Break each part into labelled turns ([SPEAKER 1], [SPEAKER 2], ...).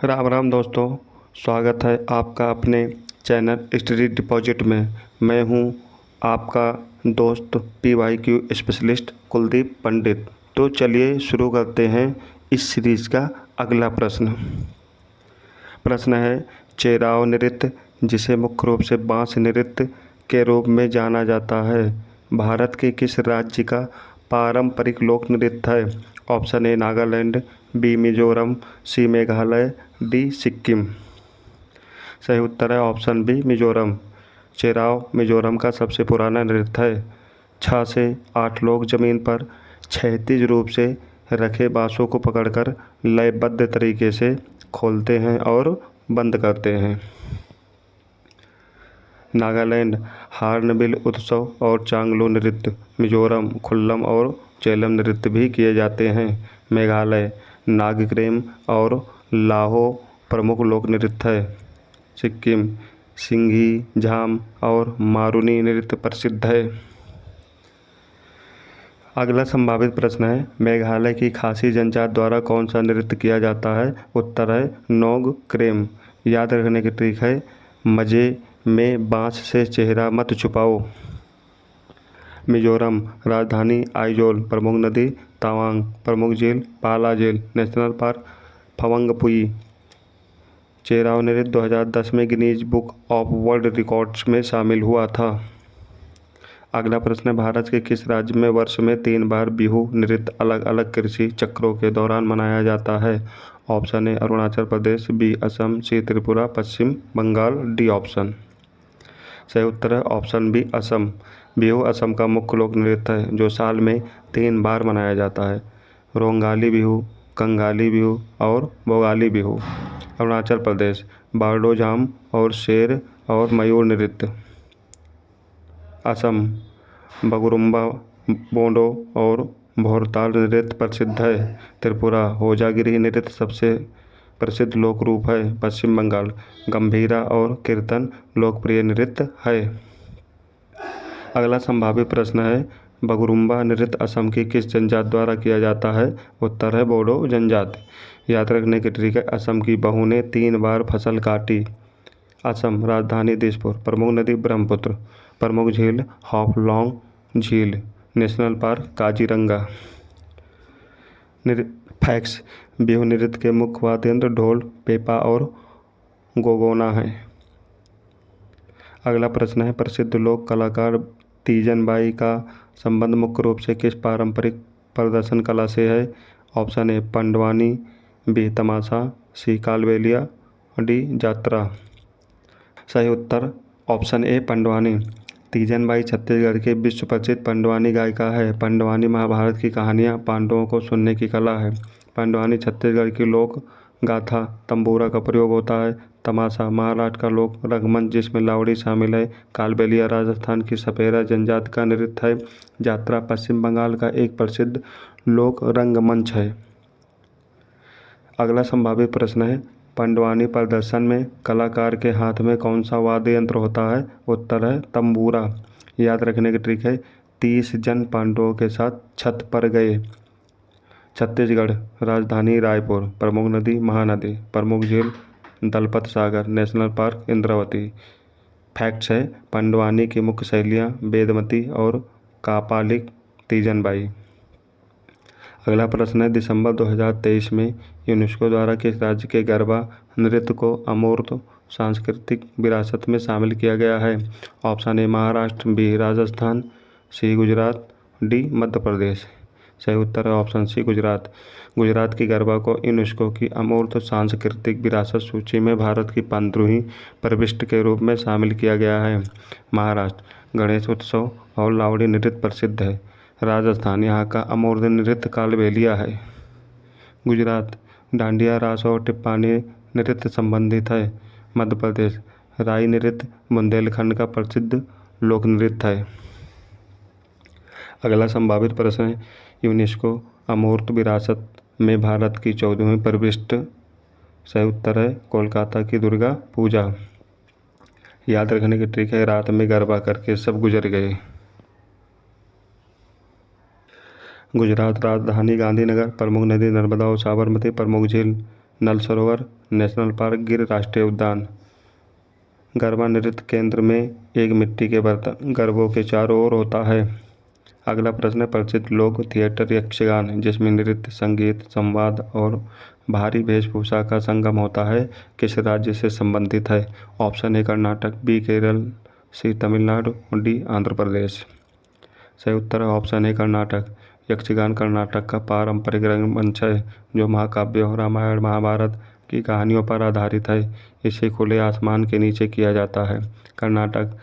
[SPEAKER 1] राम राम दोस्तों, स्वागत है आपका अपने चैनल स्टडी डिपॉजिट में। मैं हूं आपका दोस्त PYQ स्पेशलिस्ट कुलदीप पंडित। तो चलिए शुरू करते हैं इस सीरीज़ का अगला प्रश्न। प्रश्न है, चेराव नृत्य, जिसे मुख्य रूप से बांस नृत्य के रूप में जाना जाता है, भारत के किस राज्य का पारंपरिक लोक नृत्य है? Option A Nagaland, B Mizoram, C Meghalaya, D Sikkim. सही उत्तर है ऑप्शन बी मिजोरम। चेराव मिजोरम का सबसे पुराना नृत्य है। 6 से 8 लोग जमीन पर क्षैतिज रूप से रखे बांसों को पकड़कर लयबद्ध तरीके से खोलते हैं और बंद करते हैं। नागालैंड हार्नबिल उत्सव और चांगलो नृत्य। मिजोरम खुल्लम और चेलम नृत्य भी किए जाते हैं। मेघालय नागक्रेम और लाहो प्रमुख लोक नृत्य है। सिक्किम सिंघी, झाम और मारूनी नृत्य प्रसिद्ध है। अगला संभावित प्रश्न है, मेघालय की खासी जनजाति द्वारा कौन सा नृत्य किया जाता है? उत्तर है नोगक्रेम। याद रखने की ट्रिक है, मज़े में बांस से चेहरा मत छुपाओ। मिजोरम राजधानी आइजोल, प्रमुख नदी तवांग, प्रमुख झील पाला झील, नेशनल पार्क फवंगपुई। चेराव नृत्य 2010 में Guinness book of world records में शामिल हुआ था। अगला प्रश्न है, भारत के किस राज्य में वर्ष में 3 बार बिहू नृत्य अलग अलग कृषि चक्रों के दौरान मनाया जाता है? Option A Arunachal Pradesh, B Assam, C Tripura, Paschim Bangal, D option. सही उत्तर है ऑप्शन बी असम। बिहू असम का मुख्य लोक नृत्य है जो साल में 3 बार मनाया जाता है। रोंगाली बिहू, कंगाली बिहू और बोगाली बिहू। अरुणाचल प्रदेश बारडोजाम और शेर और मयूर नृत्य। असम बगुरुम्बा, बोडो और भोरताल नृत्य प्रसिद्ध है। त्रिपुरा होजागिरी नृत्य सबसे प्रसिद्ध लोक रूप है। पश्चिम बंगाल गंभीरा और कीर्तन लोकप्रिय नृत्य है। अगला संभावित प्रश्न है, बगुरुम्बा नृत्य असम की किस जनजाति द्वारा किया जाता है? उत्तर है बोडो जनजाति। याद रखने की ट्रिक है, असम की बहू ने 3 बार फसल काटी। असम राजधानी दिसपुर, प्रमुख नदी ब्रह्मपुत्र, प्रमुख झील हाफलॉन्ग झील, national park Kaziranga. Facts, Bihu नृत्य के मुख्य वाद्य यंत्र ढोल, पेपा और गोगोना है। अगला प्रश्न है, प्रसिद्ध लोक कलाकार तीजन बाई का संबंध मुख्य रूप से किस पारंपरिक प्रदर्शन कला से है? Option A Pandavani, B Tamasha, C Kalbelia, D Jatra. सही उत्तर ऑप्शन ए पंडवानी। तीजन बाई छत्तीसगढ़ के विश्व प्रसिद्ध पंडवानी गायिका है। पंडवानी महाभारत की कहानियाँ, पांडवों को सुनने की कला है। पंडवानी छत्तीसगढ़ की लोक गाथा, तंबूरा का प्रयोग होता है। तमाशा महाराष्ट्र का लोक रंगमंच जिसमें लावड़ी शामिल है। कालबेलिया राजस्थान की सपेरा जनजाति का नृत्य है। जात्रा पश्चिम बंगाल का एक प्रसिद्ध लोक रंगमंच है। अगला संभावित प्रश्न है, पंडवानी प्रदर्शन में कलाकार के हाथ में कौन सा वाद्य यंत्र होता है? उत्तर है तंबूरा। याद रखने की ट्रिक है, 30 जन पांडवों के साथ छत पर गए। छत्तीसगढ़ राजधानी रायपुर, प्रमुख नदी महानदी, प्रमुख झील Dalpat Sagar, national park Indravati. Facts है, पंडवानी की मुख्य शैलियाँ बेदमती और कापालिक तीजनबाई। अगला प्रश्न है, दिसंबर 2023 में यूनेस्को द्वारा किस राज्य के गरबा नृत्य को अमूर्त सांस्कृतिक विरासत में शामिल किया गया है? Option A Maharashtra, B Rajasthan, C Gujarat, D Madhya Pradesh. सही उत्तर है ऑप्शन सी गुजरात। गुजरात की गरबा को यूनेस्को की अमूर्त सांस्कृतिक विरासत सूची में भारत की 15वीं प्रविष्टि के रूप में शामिल किया गया है। महाराष्ट्र गणेश उत्सव और लावड़ी नृत्य प्रसिद्ध है। राजस्थान यहाँ का अमूर्त नृत्य कालबेलिया है। गुजरात डांडिया रास और टिप्पानी नृत्य संबंधित है। मध्य प्रदेश राई नृत्य बुंदेलखंड का प्रसिद्ध लोक नृत्य है। अगला संभावित प्रश्न है, यूनेस्को अमूर्त विरासत में भारत की 14वीं प्रविष्टि। सही उत्तर है कोलकाता की दुर्गा पूजा। याद रखने की ट्रिक है, रात में गरबा करके सब गुजर गए। गुजरात राजधानी गांधीनगर, प्रमुख नदी नर्मदा और साबरमती, प्रमुख झील नल सरोवर नेशनल पार्क, गिर राष्ट्रीय उद्यान। गरबा नृत्य केंद्र में एक मिट्टी के बर्तन गरबों के चारों ओर होता है। अगला प्रश्न है प्रसिद्ध लोक थिएटर यक्षगान, जिसमें नृत्य, संगीत, संवाद और भारी वेशभूषा का संगम होता है, किस राज्य से संबंधित है? Option A Karnataka, B Kerala, C Tamil Nadu, D Andhra Pradesh. सही उत्तर है ऑप्शन ए कर्नाटक। यक्षगान कर्नाटक का पारंपरिक रंगमंच है जो महाकाव्यों, रामायण, महाभारत की कहानियों पर आधारित है। इसे खुले आसमान के नीचे किया जाता है। कर्नाटक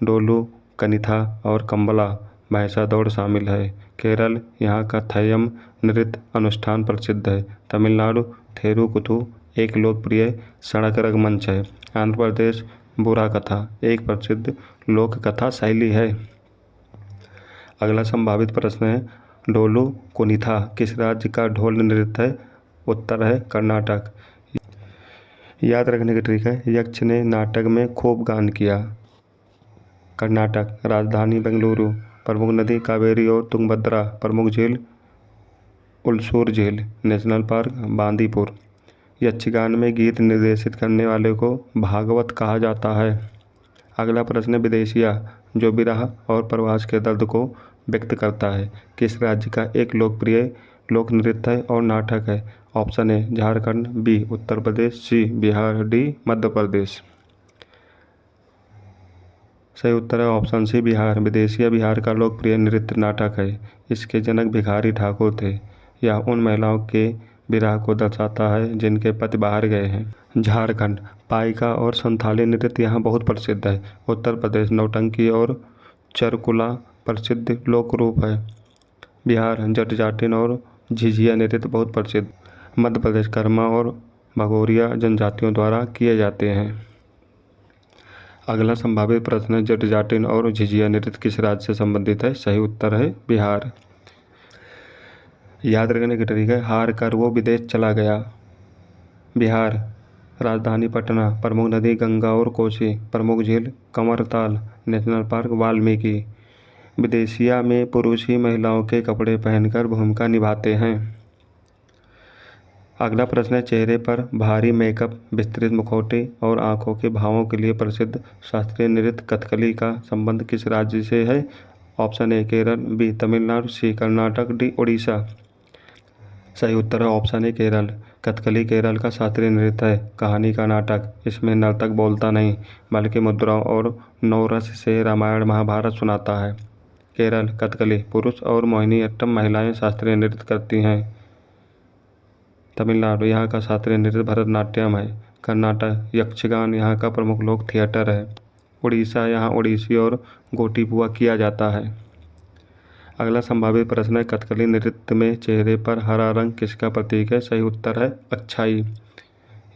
[SPEAKER 1] डोलू, कनिथा और कंबला भैंसा दौड़ शामिल है। केरल यहाँ का थयम नृत्य अनुष्ठान प्रसिद्ध है। तमिलनाडु थेरुकुथु एक लोकप्रिय सड़क रंगमंच है। आंध्र प्रदेश बुरा कथा एक प्रसिद्ध लोक कथा शैली है। अगला संभावित प्रश्न है डोलू कुनिथा किस राज्य का ढोल नृत्य है? उत्तर है कर्नाटक। याद रखने की ट्रिक है यक्ष ने नाटक में खूब गान किया। कर्नाटक राजधानी बेंगलुरु, प्रमुख नदी कावेरी और तुंगभद्रा, प्रमुख झील उलसूर झील, नेशनल पार्क बांदीपुर। यक्षगान में गीत निर्देशित करने वाले को भागवत कहा जाता है। अगला प्रश्न विदेशिया जो विरह और प्रवास के दर्द को व्यक्त करता है, किस राज्य का एक लोकप्रिय लोक नृत्य है और नाटक है? Option A Jharkhand, B Uttar Pradesh, C Bihar, D Madhya Pradesh. सही उत्तर है ऑप्शन सी बिहार। विदेशिया बिहार का लोकप्रिय नृत्य नाटक है। इसके जनक भिखारी ठाकुर थे। यह उन महिलाओं के विरह को दर्शाता है जिनके पति बाहर गए हैं। झारखंड पाइका और संथाली नृत्य यहाँ बहुत प्रसिद्ध है। उत्तर प्रदेश नौटंकी और चरकुला प्रसिद्ध लोक रूप है। बिहार जट जाटिन और झिझिया नृत्य बहुत प्रसिद्ध। मध्य प्रदेश कर्मा और भगोरिया जनजातियों द्वारा किए जाते हैं। अगला संभावित प्रश्न है जट जाटिन और झिझिया नृत्य किस राज्य से संबंधित है? सही उत्तर है बिहार। याद रखने की तरीका है हार कर वो विदेश चला गया। बिहार राजधानी पटना, प्रमुख नदी गंगा और कोसी, प्रमुख झील कमरताल, नेशनल पार्क वाल्मीकि। विदेशिया में पुरुष ही महिलाओं के कपड़े पहनकर भूमिका निभाते हैं। अगला प्रश्न है चेहरे पर भारी मेकअप, विस्तृत मुखौटे और आंखों के भावों के लिए प्रसिद्ध शास्त्रीय नृत्य कथकली का संबंध किस राज्य से है? Option A Kerala, B Tamil Nadu, C Karnataka, D Orissa. सही उत्तर है ऑप्शन ए केरल। कथकली केरल का शास्त्रीय नृत्य है। कहानी का नाटक। इसमें नर्तक बोलता नहीं बल्कि मुद्राओं और नवरस से रामायण महाभारत सुनाता है। केरल कथकली पुरुष और मोहिनीअट्टम महिलाएं शास्त्रीय नृत्य करती हैं। तमिलनाडु यहाँ का शास्त्रीय नृत्य भरतनाट्यम है। कर्नाटक यक्षगान यहाँ का प्रमुख लोक थिएटर है। उड़ीसा यहाँ ओडिसी और गोटीपुआ किया जाता है। अगला संभावित प्रश्न है कथकली नृत्य में चेहरे पर हरा रंग किसका प्रतीक है? सही उत्तर है अच्छाई।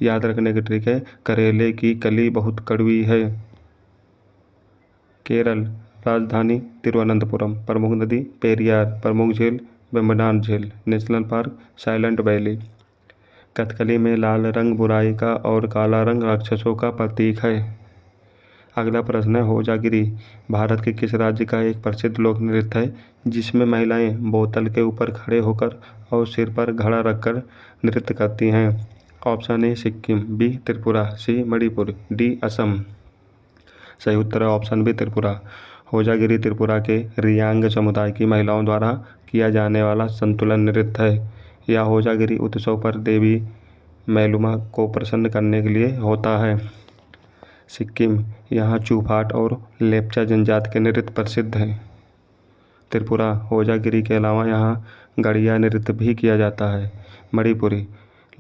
[SPEAKER 1] याद रखने की ट्रिक है करेले की कली बहुत कड़वी है। केरल राजधानी तिरुवनंतपुरम, प्रमुख नदी पेरियार, प्रमुख झील वेम्बनाड झील, national park silent valley. Kathakali में लाल रंग बुराई का और काला रंग राक्षसों का प्रतीक है। अगला प्रश्न है होजागिरी भारत के किस राज्य का एक प्रसिद्ध लोक नृत्य है जिसमें महिलाएं बोतल के ऊपर खड़े होकर और सिर पर घड़ा रखकर नृत्य करती हैं? Option A Sikkim, B Tripura, C Manipur, D Assam. सही उत्तर है ऑप्शन बी त्रिपुरा। होजागिरी त्रिपुरा के रियांग समुदाय की महिलाओं द्वारा किया जाने वाला संतुलन नृत्य है। यह होजागिरी उत्सव पर देवी मैलुमा को प्रसन्न करने के लिए होता है। सिक्किम यहाँ चूफाट और लेप्चा जनजाति के नृत्य प्रसिद्ध हैं। त्रिपुरा होजागिरी के अलावा यहाँ गड़िया नृत्य भी किया जाता है। मणिपुरी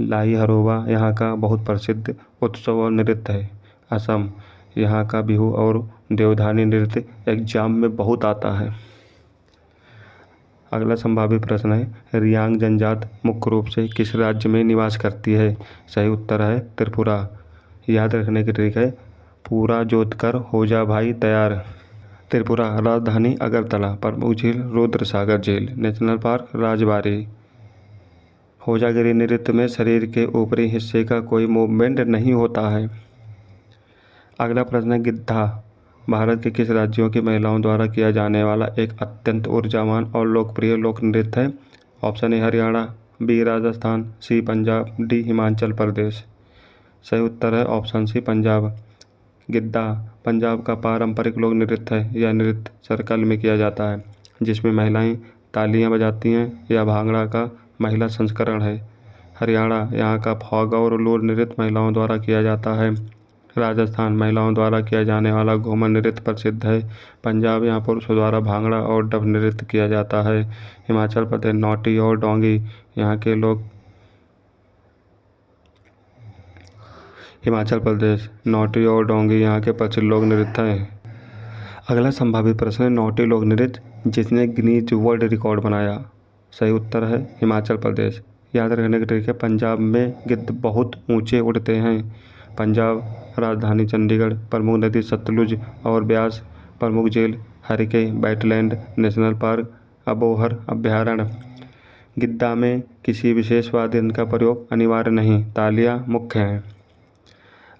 [SPEAKER 1] लाई हरोबा यहाँ का बहुत प्रसिद्ध उत्सव और नृत्य है। असम यहाँ का बिहू और देवधानी नृत्य एग्जाम में बहुत आता है। अगला संभावित प्रश्न है रियांग जनजाति मुख्य रूप से किस राज्य में निवास करती है? सही उत्तर है त्रिपुरा। याद रखने की ट्रिक है पूरा जोत कर हो जा भाई तैयार। त्रिपुरा राजधानी अगरतला, प्रमुख झील रुद्र सागर झील, नेशनल पार्क राजबाड़ी। होजागिरी नृत्य में शरीर के ऊपरी हिस्से का कोई मूवमेंट नहीं होता है। अगला प्रश्न है गिद्धा भारत के किस राज्यों की महिलाओं द्वारा किया जाने वाला एक अत्यंत ऊर्जावान और लोकप्रिय लोक नृत्य है? Option A Haryana, B Rajasthan, C Punjab, D Himachal Pradesh. सही उत्तर है ऑप्शन सी पंजाब। गिद्दा पंजाब का पारंपरिक लोक नृत्य है। यह नृत्य सर्कल में किया जाता है जिसमें महिलाएं तालियां बजाती हैं। यह भांगड़ा का महिला संस्करण है। हरियाणा यहाँ का फागा और लोर नृत्य महिलाओं द्वारा किया जाता है। राजस्थान महिलाओं द्वारा किया जाने वाला घूमर नृत्य प्रसिद्ध है। पंजाब यहाँ पुरुषों द्वारा भांगड़ा और डफ नृत्य किया जाता है। हिमाचल प्रदेश नौटी और डोंगी यहाँ के लोग हिमाचल प्रदेश नौटी और डोंगी यहाँ के प्रसिद्ध लोक नृत्य हैं। अगला संभावित प्रश्न है नौटी लोक नृत्य जिसने गिनीज वर्ल्ड रिकॉर्ड बनाया। सही उत्तर है हिमाचल प्रदेश। याद रखने की ट्रिक है पंजाब में गिद्ध बहुत ऊंचे उड़ते हैं। पंजाब राजधानी चंडीगढ़, प्रमुख नदी सतलुज और ब्यास, प्रमुख झील Harike, wetland, national park, Abohar अभ्यारण्य। गिद्दा में किसी विशेष वाद्य यंत्र का प्रयोग अनिवार्य नहीं, तालियां मुख्य हैं।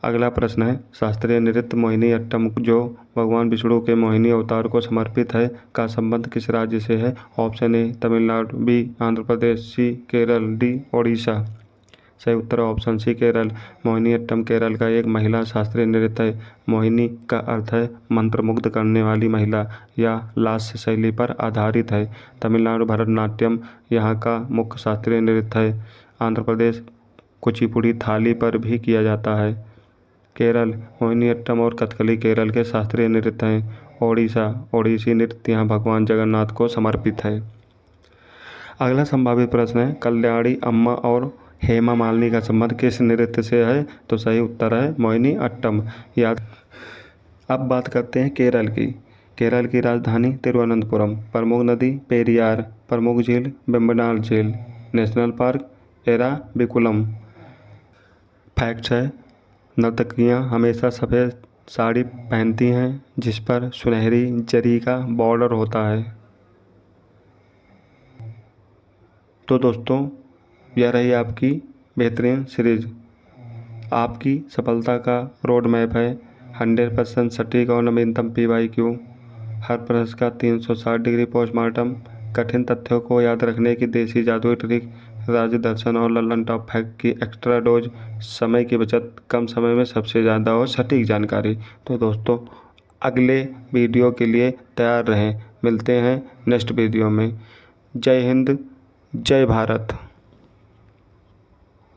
[SPEAKER 1] अगला प्रश्न है शास्त्रीय नृत्य मोहिनी अट्टम जो भगवान विष्णु के मोहिनी अवतार को समर्पित है का संबंध किस राज्य से है। Option A Tamil Nadu, B Andhra Pradesh, C Kerala, D Odisha. सही उत्तर option C Kerala. Mohiniyattam Kerala का एक महिला शास्त्रीय नृत्य है। मोहिनी का अर्थ है मंत्रमुग्ध करने वाली महिला या लास्य शैली पर आधारित है। तमिलनाडु भरतनाट्यम यहाँ का मुख्य शास्त्रीय नृत्य है। आंध्र प्रदेश कुचिपुड़ी थाली पर भी किया जाता है। केरल मोहिनी अट्टम और कथकली केरल के शास्त्रीय नृत्य हैं। ओडिशा ओडिसी नृत्य यहाँ भगवान जगन्नाथ को समर्पित है। अगला संभावित प्रश्न है कल्याणी अम्मा और हेमा मालिनी का संबंध किस नृत्य से है। तो सही उत्तर है मोहिनी अट्टम। याद अब बात करते हैं केरल की। केरल की राजधानी तिरुवनंतपुरम, प्रमुख नदी पेरियार, प्रमुख झील वेम्बनाड झील, नेशनल पार्क एराविकुलम। फैक्ट्स है नर्तकियाँ हमेशा सफ़ेद साड़ी पहनती हैं जिस पर सुनहरी जरी का बॉर्डर होता है। तो दोस्तों यह रही आपकी बेहतरीन सीरीज। आपकी सफलता का रोड मैप है 100% सटीक और नवीनतम PYQ, हर प्रश्न का 360 डिग्री पोस्टमार्टम, कठिन तथ्यों को याद रखने की देसी जादुई ट्रिक, राज्य दर्शन और लल्लन टॉप फैक्ट की एक्स्ट्रा डोज, समय की बचत, कम समय में सबसे ज़्यादा और सटीक जानकारी। तो दोस्तों अगले वीडियो के लिए तैयार रहें। मिलते हैं नेक्स्ट वीडियो में। जय हिंद, जय भारत।